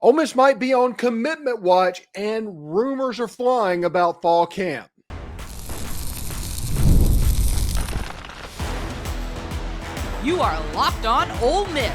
Ole Miss might be on commitment watch, and rumors are flying about fall camp. You are Locked On Ole Miss,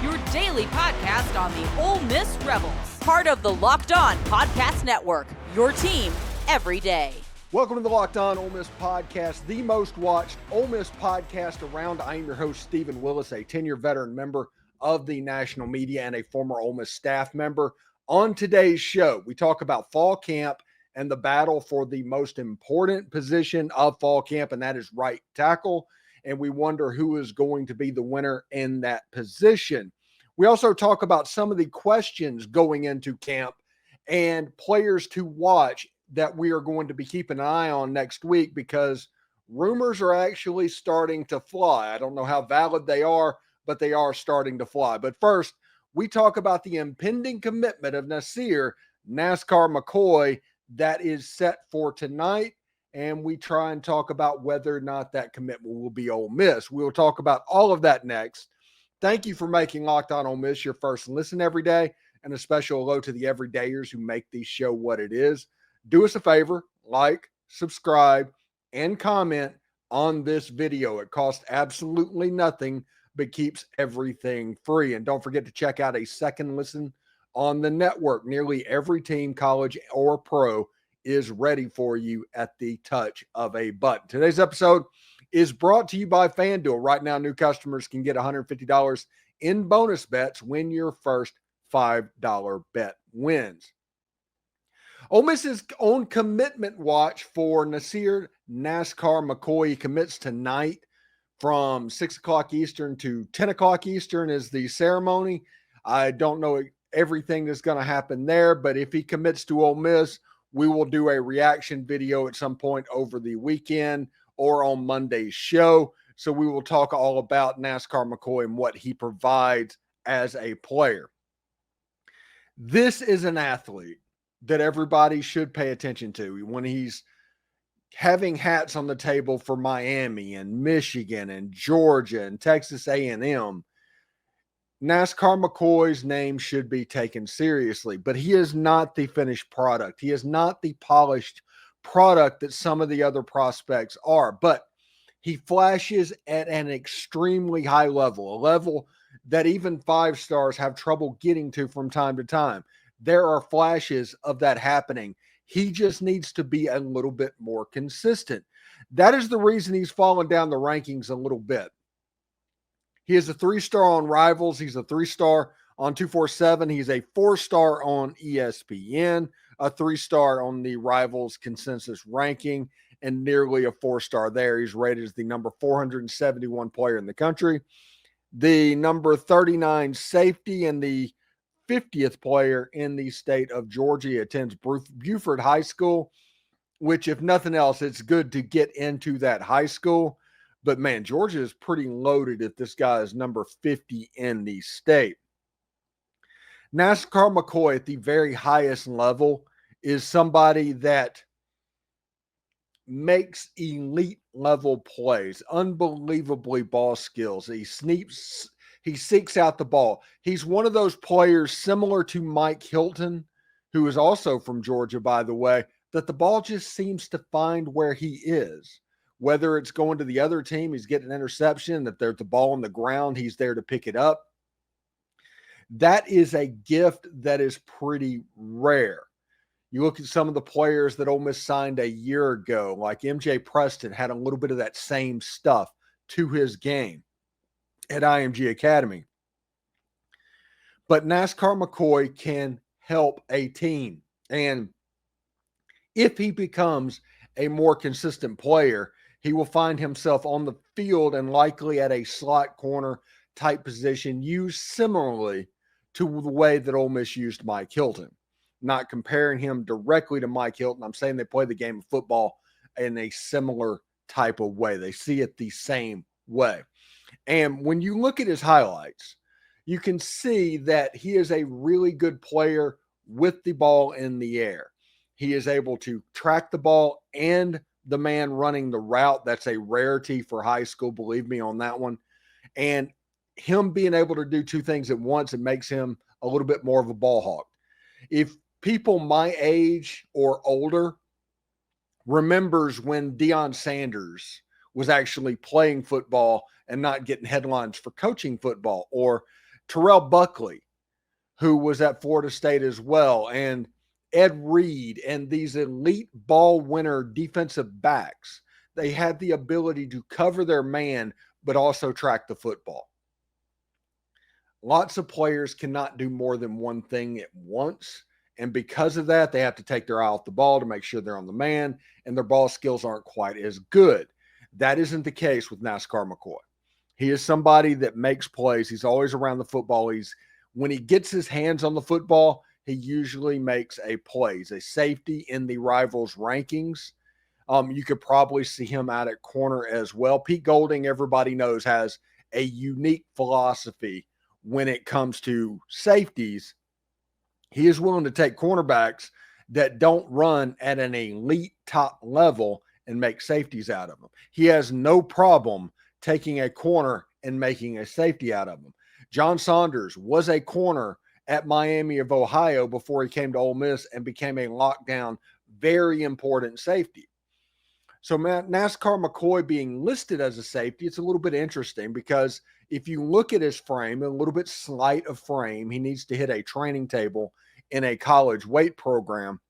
your daily podcast on the Ole Miss Rebels. Part of the Locked On Podcast Network, your team every day. Welcome to the Locked On Ole Miss podcast, the most watched Ole Miss podcast around. I am your host, Steven Willis, a 10-year veteran member of the national media and a former Ole Miss staff member. On today's show, we talk about fall camp and the battle for the most important position of fall camp, and that is right tackle. And we wonder who is going to be the winner in that position. We also talk about some of the questions going into camp and players to watch that we are going to be keeping an eye on next week, because rumors are actually starting to fly. I don't know how valid they are, but they are starting to fly. But first, we talk about the impending commitment of Nassir, NASCAR McCoy, that is set for tonight. And we try and talk about whether or not that commitment will be Ole Miss. We'll talk about all of that next. Thank you for making Locked On Ole Miss your first listen every day, and a special hello to the everydayers who make this show what it is. Do us a favor, like, subscribe, and comment on this video. It costs absolutely nothing, but keeps everything free. And don't forget to check out a second listen on the network. Nearly every team, college or pro, is ready for you at the touch of a button. Today's episode is brought to you by FanDuel. Right now, new customers can get $150 in bonus bets when your first $5 bet wins. Ole Miss is on commitment watch for Nassir NASCAR McCoy. He commits tonight from 6 o'clock Eastern to 10 o'clock Eastern is the ceremony. I don't know everything that's going to happen there, but if he commits to Ole Miss, we will do a reaction video at some point over the weekend or on Monday's show. So we will talk all about NASCAR McCoy and what he provides as a player. This is an athlete that everybody should pay attention to when he's having hats on the table for Miami and Michigan and Georgia and Texas A&M. NASCAR McCoy's name should be taken seriously, but he is not the finished product. He is not the polished product that some of the other prospects are, but he flashes at an extremely high level, a level that even 5 stars have trouble getting to from time to time. There are flashes of that happening. He just needs to be a little bit more consistent. That is the reason he's fallen down the rankings a little bit. He is a 3-star on Rivals. He's a 3-star on 247. He's a 4-star on ESPN, a 3-star on the Rivals consensus ranking, and nearly a 4-star there. He's rated as the number 471 player in the country, the number 39 safety, and the 50th player in the state of Georgia. He attends Buford High School, which, if nothing else, it's good to get into that high school. But, man, Georgia is pretty loaded if this guy is number 50 in the state. NASCAR McCoy at the very highest level is somebody that makes elite level plays, unbelievably ball skills. He seeks out the ball. He's one of those players similar to Mike Hilton, who is also from Georgia, by the way, that the ball just seems to find where he is. Whether it's going to the other team, he's getting an interception. If there's the ball on the ground, he's there to pick it up. That is a gift that is pretty rare. You look at some of the players that Ole Miss signed a year ago, like MJ Preston had a little bit of that same stuff to his game at IMG Academy. But NASCAR McCoy can help a team. And if he becomes a more consistent player, he will find himself on the field and likely at a slot corner type position, used similarly to the way that Ole Miss used Mike Hilton. Not comparing him directly to Mike Hilton. I'm saying they play the game of football in a similar type of way. They see it the same way. And when you look at his highlights, you can see that he is a really good player with the ball in the air. He is able to track the ball and the man running the route. That's a rarity for high school, believe me on that one. And him being able to do two things at once, it makes him a little bit more of a ball hawk. If people my age or older remembers when Deion Sanders was actually playing football and not getting headlines for coaching football, or Terrell Buckley, who was at Florida State as well, and Ed Reed and these elite ball winner defensive backs, they had the ability to cover their man, but also track the football. Lots of players cannot do more than one thing at once. And because of that, they have to take their eye off the ball to make sure they're on the man, and their ball skills aren't quite as good. That isn't the case with NASCAR McCoy. He is somebody that makes plays. He's always around the football. When he gets his hands on the football, he usually makes a play. He's a safety in the rivals' rankings. You could probably see him out at corner as well. Pete Golding, everybody knows, has a unique philosophy when it comes to safeties. He is willing to take cornerbacks that don't run at an elite top level and make safeties out of them. He has no problem taking a corner and making a safety out of them. John Saunders was a corner at Miami of Ohio before he came to Ole Miss and became a lockdown, very important safety. So NASCAR McCoy being listed as a safety, it's a little bit interesting because if you look at his frame, a little bit slight of frame, he needs to hit a training table in a college weight program.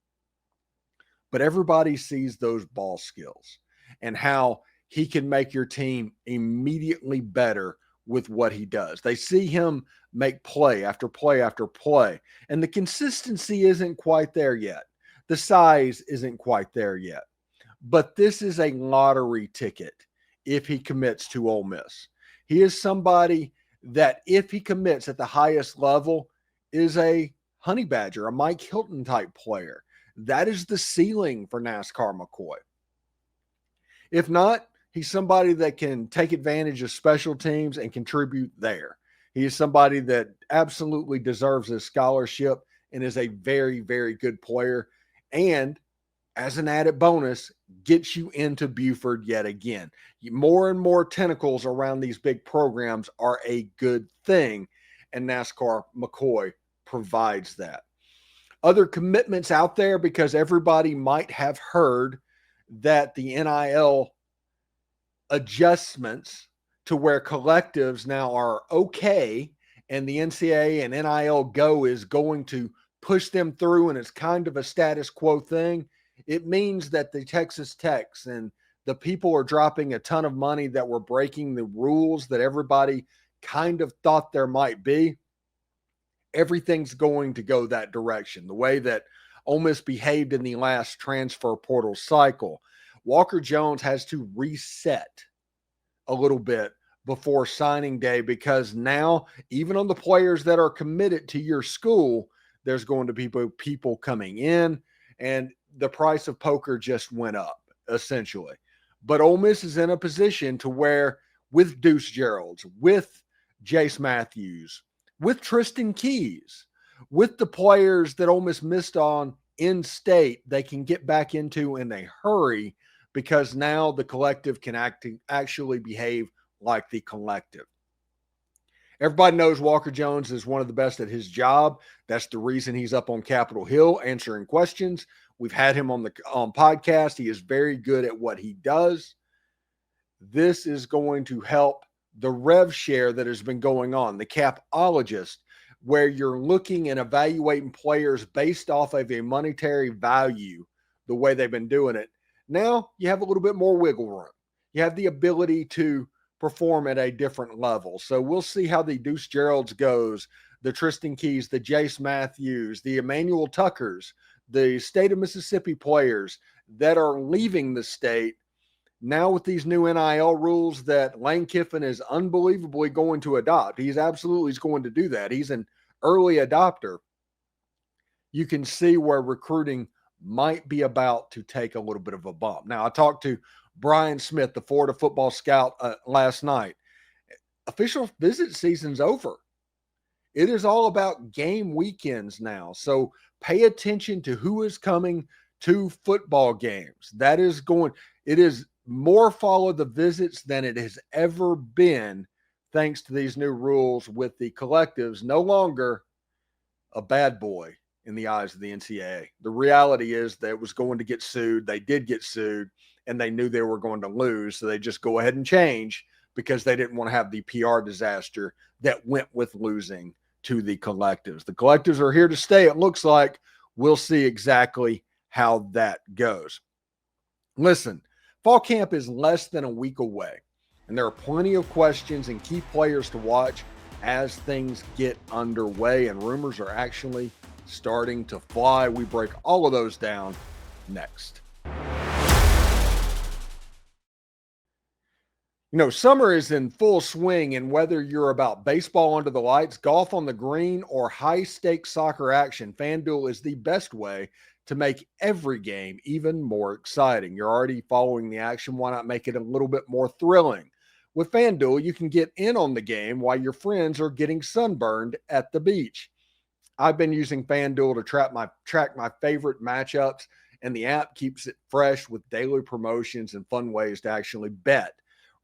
But everybody sees those ball skills and how he can make your team immediately better with what he does. They see him make play after play after play, and the consistency isn't quite there yet. The size isn't quite there yet. But this is a lottery ticket if he commits to Ole Miss. He is somebody that, if he commits at the highest level, is a honey badger, a Mike Hilton type player. That is the ceiling for NASCAR McCoy. If not, he's somebody that can take advantage of special teams and contribute there. He is somebody that absolutely deserves a scholarship and is a very, very good player. And as an added bonus, gets you into Buford yet again. More and more tentacles around these big programs are a good thing, and NASCAR McCoy provides that. Other commitments out there, because everybody might have heard that the NIL adjustments to where collectives now are okay, and the NCAA and NIL Go is going to push them through, and it's kind of a status quo thing. It means that the Texas Techs and the people are dropping a ton of money that were breaking the rules that everybody kind of thought there might be. Everything's going to go that direction. The way that Ole Miss behaved in the last transfer portal cycle, Walker Jones has to reset a little bit before signing day, because now, even on the players that are committed to your school, there's going to be people coming in, and the price of poker just went up, essentially. But Ole Miss is in a position to where, with Deuce Geralds, with Jace Matthews, with Tristan Keys, with the players that Ole Miss missed on in state, they can get back into in a hurry, because now the collective can actually behave like the collective. Everybody knows Walker Jones is one of the best at his job. That's the reason he's up on Capitol Hill answering questions. We've had him on the podcast. He is very good at what he does. This is going to help the rev share that has been going on, the capologist, where you're looking and evaluating players based off of a monetary value, the way they've been doing it. Now you have a little bit more wiggle room. You have the ability to perform at a different level. So we'll see how the Deuce Geralds goes, the Tristan Keys, the Jace Matthews, the Emmanuel Tuckers, the state of Mississippi players that are leaving the state. Now with these new NIL rules that Lane Kiffin is unbelievably going to adopt, he's going to do that. He's an early adopter. You can see where recruiting might be about to take a little bit of a bump. Now, I talked to Brian Smith, the Florida football scout, last night. Official visit season's over. It is all about game weekends now. So pay attention to who is coming to football games. It is more follow the visits than it has ever been, thanks to these new rules with the collectives no longer a bad boy in the eyes of the NCAA. The reality is that it was going to get sued. They did get sued, and they knew they were going to lose. So they just go ahead and change because they didn't want to have the PR disaster that went with losing to the collectives. The collectives are here to stay. It looks like we'll see exactly how that goes. Listen, fall camp is less than a week away, and there are plenty of questions and key players to watch as things get underway, and rumors are actually starting to fly. We break all of those down next. You know, summer is in full swing, and whether you're about baseball under the lights, golf on the green, or high-stakes soccer action, FanDuel is the best way to make every game even more exciting. You're already following the action. Why not make it a little bit more thrilling? With FanDuel, you can get in on the game while your friends are getting sunburned at the beach. I've been using FanDuel to track my favorite matchups, and the app keeps it fresh with daily promotions and fun ways to actually bet.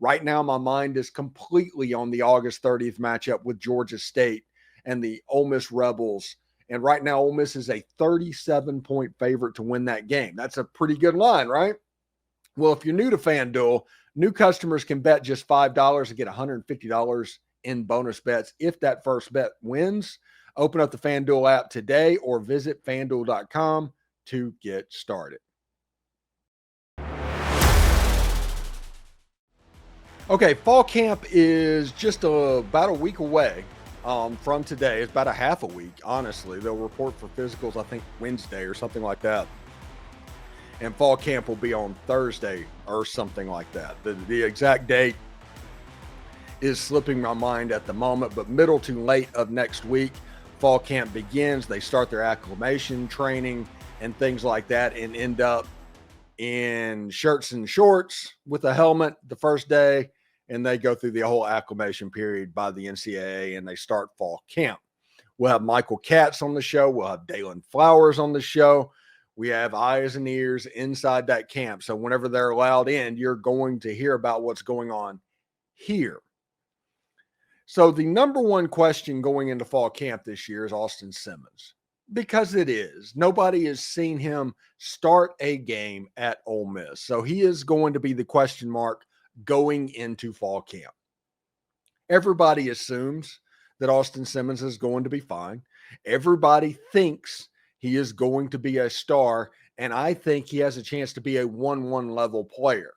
Right now, my mind is completely on the August 30th matchup with Georgia State and the Ole Miss Rebels. And right now, Ole Miss is a 37-point favorite to win that game. That's a pretty good line, right? Well, if you're new to FanDuel, new customers can bet just $5 and get $150 in bonus bets if that first bet wins. Open up the FanDuel app today or visit FanDuel.com to get started. Okay, fall camp is just about a week away from today. It's about a half a week, honestly. They'll report for physicals, I think, Wednesday or something like that. And fall camp will be on Thursday or something like that. The exact date is slipping my mind at the moment, but middle to late of next week, fall camp begins. They start their acclimation training and things like that and end up in shirts and shorts with a helmet the first day. And they go through the whole acclimation period by the NCAA, and they start fall camp. We'll have Michael Katz on the show. We'll have Dalen Flowers on the show. We have eyes and ears inside that camp. So whenever they're allowed in, you're going to hear about what's going on here. So the number one question going into fall camp this year is Austin Simmons, because it is. Nobody has seen him start a game at Ole Miss. So he is going to be the question mark going into fall camp. Everybody assumes that Austin Simmons is going to be fine. Everybody thinks he is going to be a star, and I think he has a chance to be a 1-1 level player.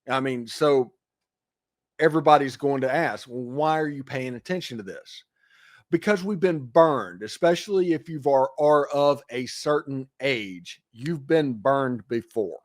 I mean, so everybody's going to ask, well, why are you paying attention to this? Because we've been burned, especially if you are of a certain age. You've been burned before.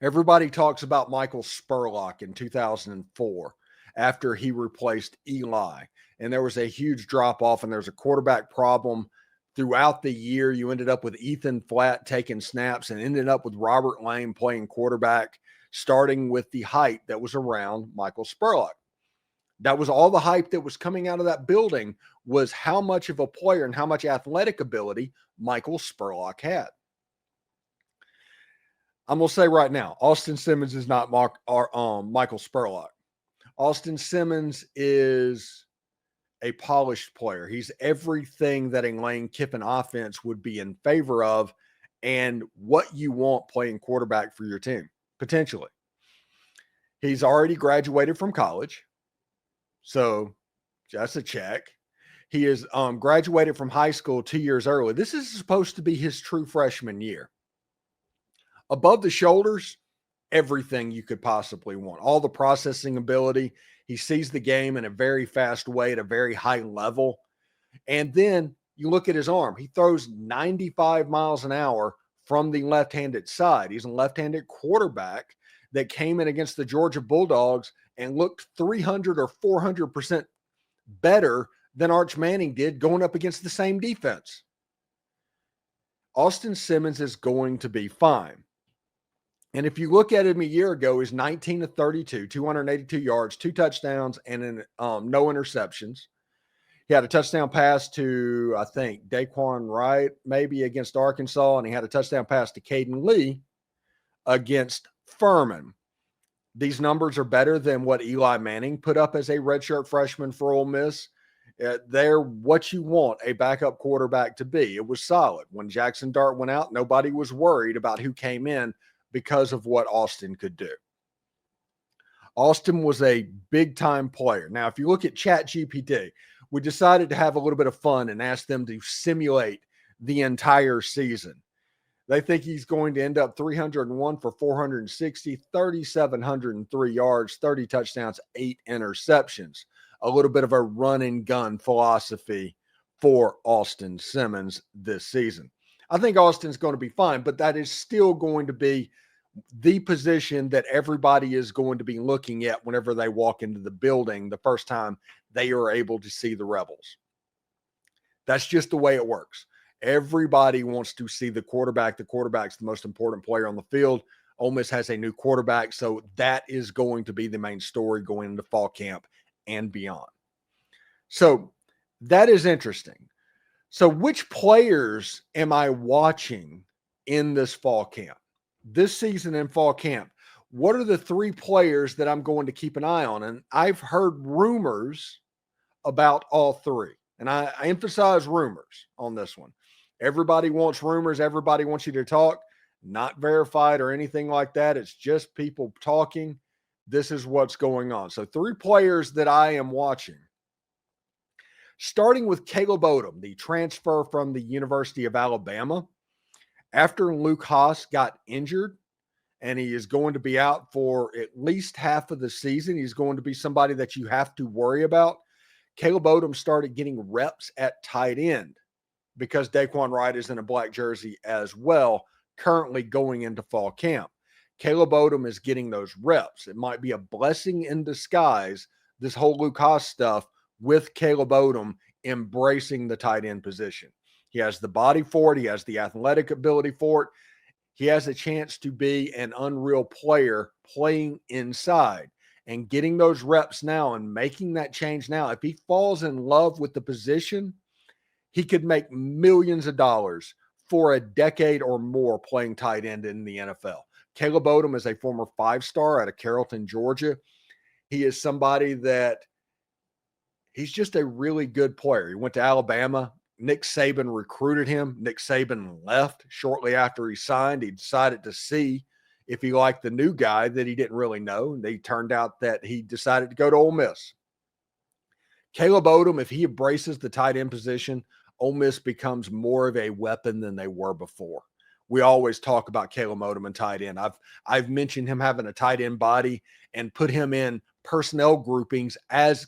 Everybody talks about Michael Spurlock in 2004 after he replaced Eli, and there was a huge drop-off, and there's a quarterback problem throughout the year. You ended up with Ethan Flatt taking snaps and ended up with Robert Lane playing quarterback, starting with the hype that was around Michael Spurlock. That was all the hype that was coming out of that building, was how much of a player and how much athletic ability Michael Spurlock had. I'm going to say right now, Austin Simmons is not Michael Spurlock. Austin Simmons is a polished player. He's everything that a Lane Kiffin offense would be in favor of and what you want playing quarterback for your team, potentially. He's already graduated from college, so that's a check. He is graduated from high school 2 years early. This is supposed to be his true freshman year. Above the shoulders, everything you could possibly want. All the processing ability. He sees the game in a very fast way at a very high level. And then you look at his arm. He throws 95 miles an hour from the left-handed side. He's a left-handed quarterback that came in against the Georgia Bulldogs and looked 300 or 400% better than Arch Manning did going up against the same defense. Austin Simmons is going to be fine. And if you look at him a year ago, he's 19 of 32, 282 yards, 2 touchdowns, and no interceptions. He had a touchdown pass to, I think, Daquan Wright, maybe against Arkansas, and he had a touchdown pass to Caden Lee against Furman. These numbers are better than what Eli Manning put up as a redshirt freshman for Ole Miss They're what you want a backup quarterback to be. It was solid. When Jackson Dart went out, nobody was worried about who came in because of what Austin could do. Austin was a big-time player. Now, if you look at ChatGPT, we decided to have a little bit of fun and ask them to simulate the entire season. They think he's going to end up 301 for 460, 3,703 yards, 30 touchdowns, 8 interceptions. A little bit of a run and gun philosophy for Austin Simmons this season. I think Austin's going to be fine, but that is still going to be the position that everybody is going to be looking at whenever they walk into the building the first time they are able to see the Rebels. That's just the way it works. Everybody wants to see the quarterback. The quarterback's the most important player on the field. Ole Miss has a new quarterback, so that is going to be the main story going into fall camp and beyond. So that is interesting. So which players am I watching in this fall camp? This season in fall camp, what are the 3 players that I'm going to keep an eye on? And I've heard rumors about all 3. And I emphasize rumors on this one. Everybody wants rumors. Everybody wants you to talk. Not verified or anything like that. It's just people talking. This is what's going on. So 3 players that I am watching. Starting with Caleb Odom, the transfer from the University of Alabama. After Luke Haas got injured, and he is going to be out for at least half of the season, he's going to be somebody that you have to worry about. Caleb Odom started getting reps at tight end because Daquan Wright is in a black jersey as well, currently going into fall camp. Caleb Odom is getting those reps. It might be a blessing in disguise, this whole Luke Haas stuff, with Caleb Odom embracing the tight end position. He has the body for it. He has the athletic ability for it. He has a chance to be an unreal player playing inside and getting those reps now and making that change now. If he falls in love with the position, he could make millions of dollars for a decade or more playing tight end in the NFL. Caleb Odom is a former 5-star out of Carrollton, Georgia. He is somebody that he's just a really good player. He went to Alabama. Nick Saban recruited him. Nick Saban left shortly after he signed. He decided to see if he liked the new guy that he didn't really know. And they turned out that he decided to go to Ole Miss. Caleb Odom, if he embraces the tight end position, Ole Miss becomes more of a weapon than they were before. We always talk about Caleb Odom and tight end. I've mentioned him having a tight end body and put him in personnel groupings as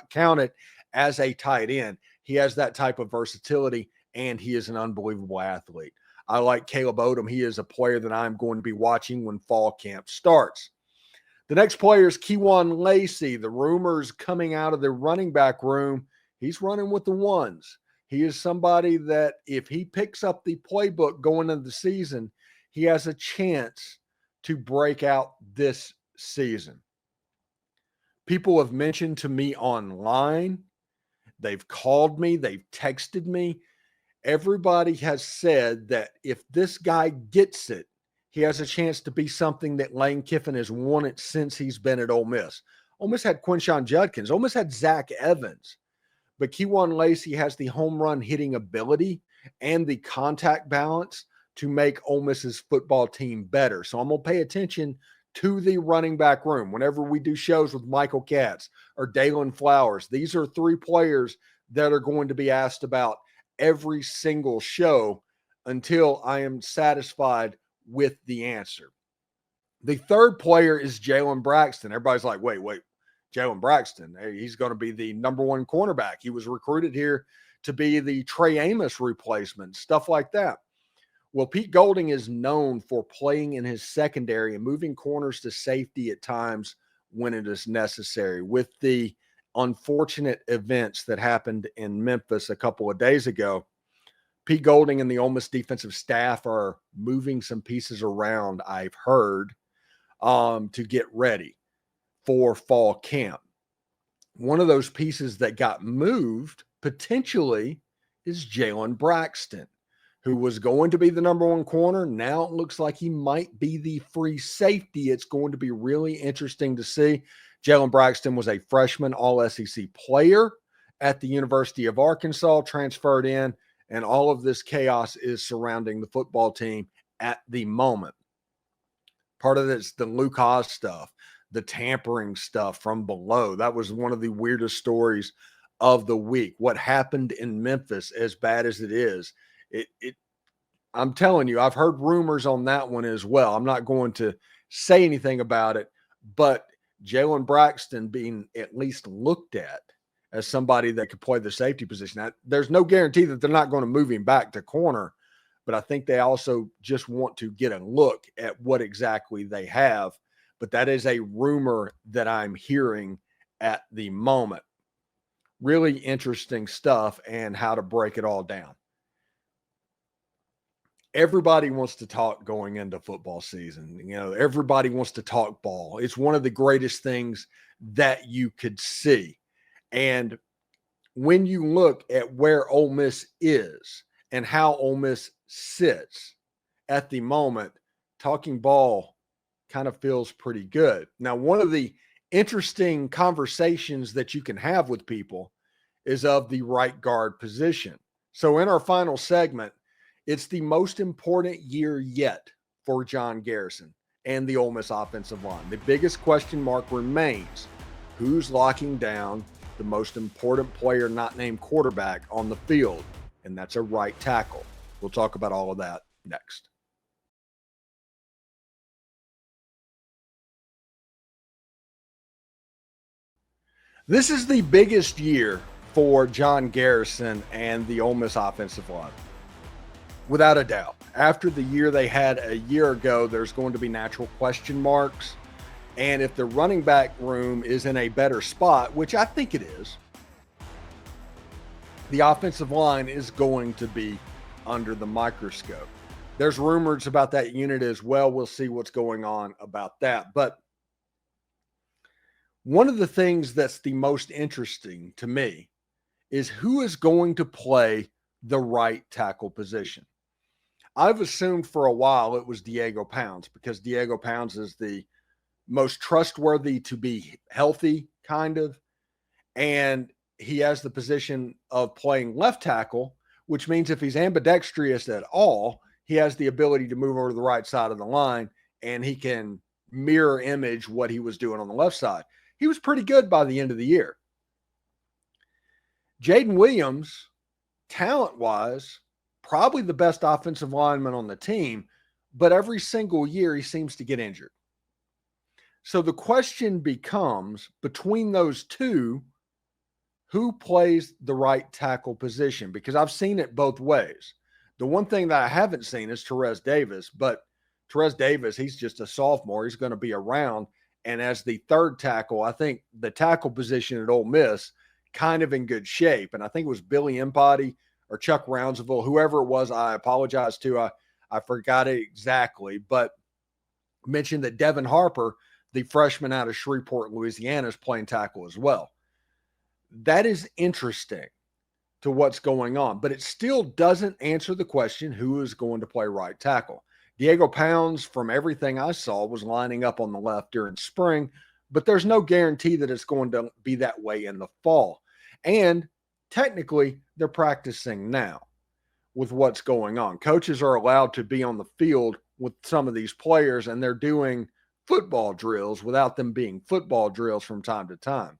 counted as a tight end. He has that type of versatility, and he is an unbelievable athlete. I like Caleb Odom. He is a player that I'm going to be watching when fall camp starts. The next player is Kewan Lacy. The rumors coming out of the running back room, he's running with the ones. He is somebody that if he picks up the playbook going into the season, he has a chance to break out this season. People have mentioned to me online, they've called me, they've texted me. Everybody has said that if this guy gets it, he has a chance to be something that Lane Kiffin has wanted since he's been at Ole Miss. Ole Miss had Quinshon Judkins. Ole Miss had Zach Evans. But Kewan Lacy has the home run hitting ability and the contact balance to make Ole Miss's football team better. So I'm going to pay attention to the running back room whenever we do shows with Michael Katz or Dalen Flowers. These are 3 players that are going to be asked about every single show until I am satisfied with the answer. The third player is Jalen Braxton. Everybody's like, wait, Jalen Braxton, he's going to be the number 1 cornerback. He was recruited here to be the Trey Amos replacement, stuff like that. Well, Pete Golding is known for playing in his secondary and moving corners to safety at times when it is necessary. With the unfortunate events that happened in Memphis a couple of days ago, Pete Golding and the Ole Miss defensive staff are moving some pieces around, I've heard, to get ready for fall camp. One of those pieces that got moved potentially is Jalen Braxton, who was going to be the number 1 corner. Now it looks like he might be the free safety. It's going to be really interesting to see. Jalen Braxton was a freshman All-SEC player at the University of Arkansas, transferred in, and all of this chaos is surrounding the football team at the moment. Part of it's the Luke Haas stuff, the tampering stuff from below. That was one of the weirdest stories of the week. What happened in Memphis, as bad as it is, I'm telling you, I've heard rumors on that one as well. I'm not going to say anything about it, but Jalen Braxton being at least looked at as somebody that could play the safety position. Now, there's no guarantee that they're not going to move him back to corner, but I think they also just want to get a look at what exactly they have. But that is a rumor that I'm hearing at the moment. Really interesting stuff and how to break it all down. Everybody wants to talk going into football season. You know, everybody wants to talk ball. It's one of the greatest things that you could see. And when you look at where Ole Miss is and how Ole Miss sits at the moment, talking ball kind of feels pretty good. Now, one of the interesting conversations that you can have with people is of the right guard position. So in our final segment, it's the most important year yet for John Garrison and the Ole Miss offensive line. The biggest question mark remains: who's locking down the most important player not named quarterback on the field? And that's a right tackle. We'll talk about all of that next. This is the biggest year for John Garrison and the Ole Miss offensive line. Without a doubt. After the year they had a year ago, there's going to be natural question marks. And if the running back room is in a better spot, which I think it is, the offensive line is going to be under the microscope. There's rumors about that unit as well. We'll see what's going on about that. But one of the things that's the most interesting to me is who is going to play the right tackle position. I've assumed for a while it was Diego Pounds because Diego Pounds is the most trustworthy to be healthy, kind of. And he has the position of playing left tackle, which means if he's ambidextrous at all, he has the ability to move over to the right side of the line and he can mirror image what he was doing on the left side. He was pretty good by the end of the year. Jayden Williams, talent-wise, probably the best offensive lineman on the team, but every single year he seems to get injured. So the question becomes, between those two, who plays the right tackle position? Because I've seen it both ways. The one thing that I haven't seen is Terez Davis, but Terez Davis, he's just a sophomore. He's going to be around. And as the third tackle, I think the tackle position at Ole Miss kind of in good shape. And I think it was Billy Empati or Chuck Rounsaville, whoever it was, I apologize to. I forgot it exactly, but mentioned that Devin Harper, the freshman out of Shreveport, Louisiana, is playing tackle as well. That is interesting to what's going on, but it still doesn't answer the question who is going to play right tackle. Diego Pounds, from everything I saw, was lining up on the left during spring, but there's no guarantee that it's going to be that way in the fall. And technically, they're practicing now with what's going on. Coaches are allowed to be on the field with some of these players, and they're doing football drills without them being football drills from time to time.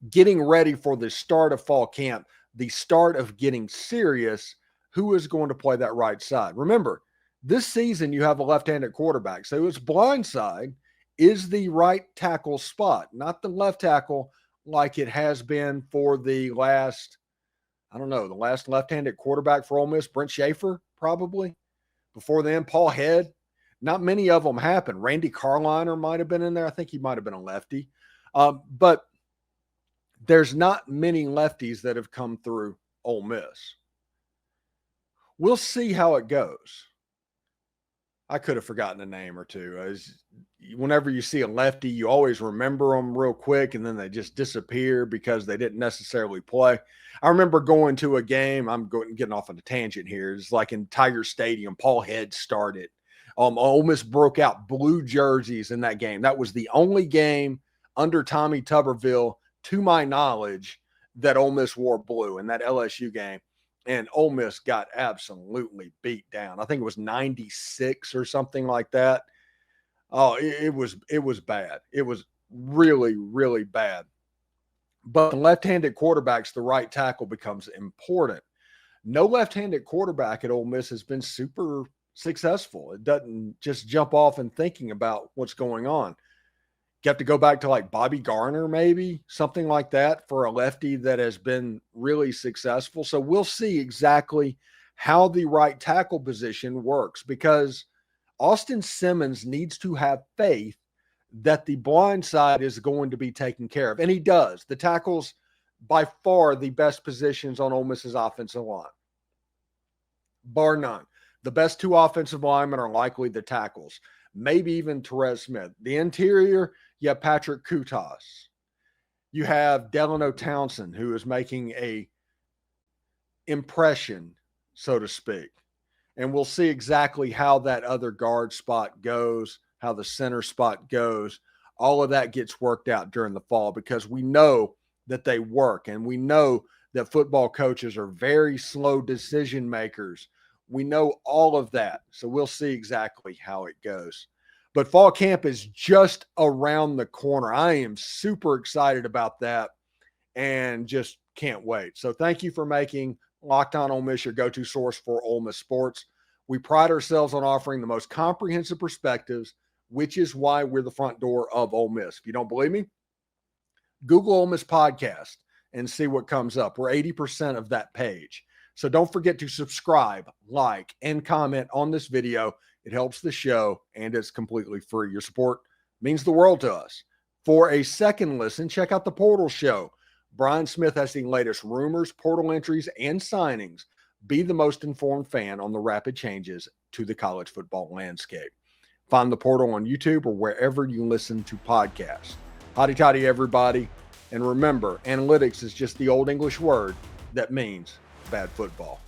Getting ready for the start of fall camp, the start of getting serious, who is going to play that right side? Remember, this season you have a left-handed quarterback, so it's blindside is the right tackle spot, not the left tackle like it has been for the last, the last left-handed quarterback for Ole Miss, Brent Schaefer, probably. Before then, Paul Head. Not many of them happened. Randy Carliner might have been in there. I think he might have been a lefty. But there's not many lefties that have come through Ole Miss. We'll see how it goes. I could have forgotten a name or two. Whenever you see a lefty, you always remember them real quick, and then they just disappear because they didn't necessarily play. I remember going to a game. I'm getting off on a tangent here. It's like in Tiger Stadium. Paul Head started. Ole Miss broke out blue jerseys in that game. That was the only game under Tommy Tuberville, to my knowledge, that Ole Miss wore blue in that LSU game, and Ole Miss got absolutely beat down. I think it was 96 or something like that. Oh, it was bad. It was really, really bad. But the left-handed quarterbacks, the right tackle becomes important. No left-handed quarterback at Ole Miss has been super successful. It doesn't just jump off and thinking about what's going on. You have to go back to like Bobby Garner, maybe something like that, for a lefty that has been really successful. So we'll see exactly how the right tackle position works, because Austin Simmons needs to have faith that the blind side is going to be taken care of. And he does. The tackles, by far the best positions on Ole Miss's offensive line, bar none. The best two offensive linemen are likely the tackles, maybe even Therese Smith. The interior, you have Patrick Kutas. You have Delano Townsend, who is making a impression, so to speak. And we'll see exactly how that other guard spot goes, how the center spot goes. All of that gets worked out during the fall, because we know that they work, and we know that football coaches are very slow decision makers. We know all of that. So we'll see exactly how it goes. But fall camp is just around the corner. I am super excited about that and just can't wait. So thank you for making Locked On Ole Miss your go-to source for Ole Miss sports. We pride ourselves on offering the most comprehensive perspectives, which is why we're the front door of Ole Miss. If you don't believe me, Google Ole Miss podcast and see what comes up. We're 80% of that page. So don't forget to subscribe, like, and comment on this video. It helps the show, and it's completely free. Your support means the world to us. For a second listen, check out the Portal Show. Brian Smith has the latest rumors, portal entries, and signings. Be the most informed fan on the rapid changes to the college football landscape. Find the Portal on YouTube or wherever you listen to podcasts. Hotty toddy, everybody. And remember, analytics is just the old English word that means bad football.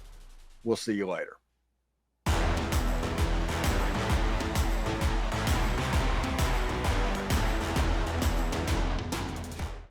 We'll see you later.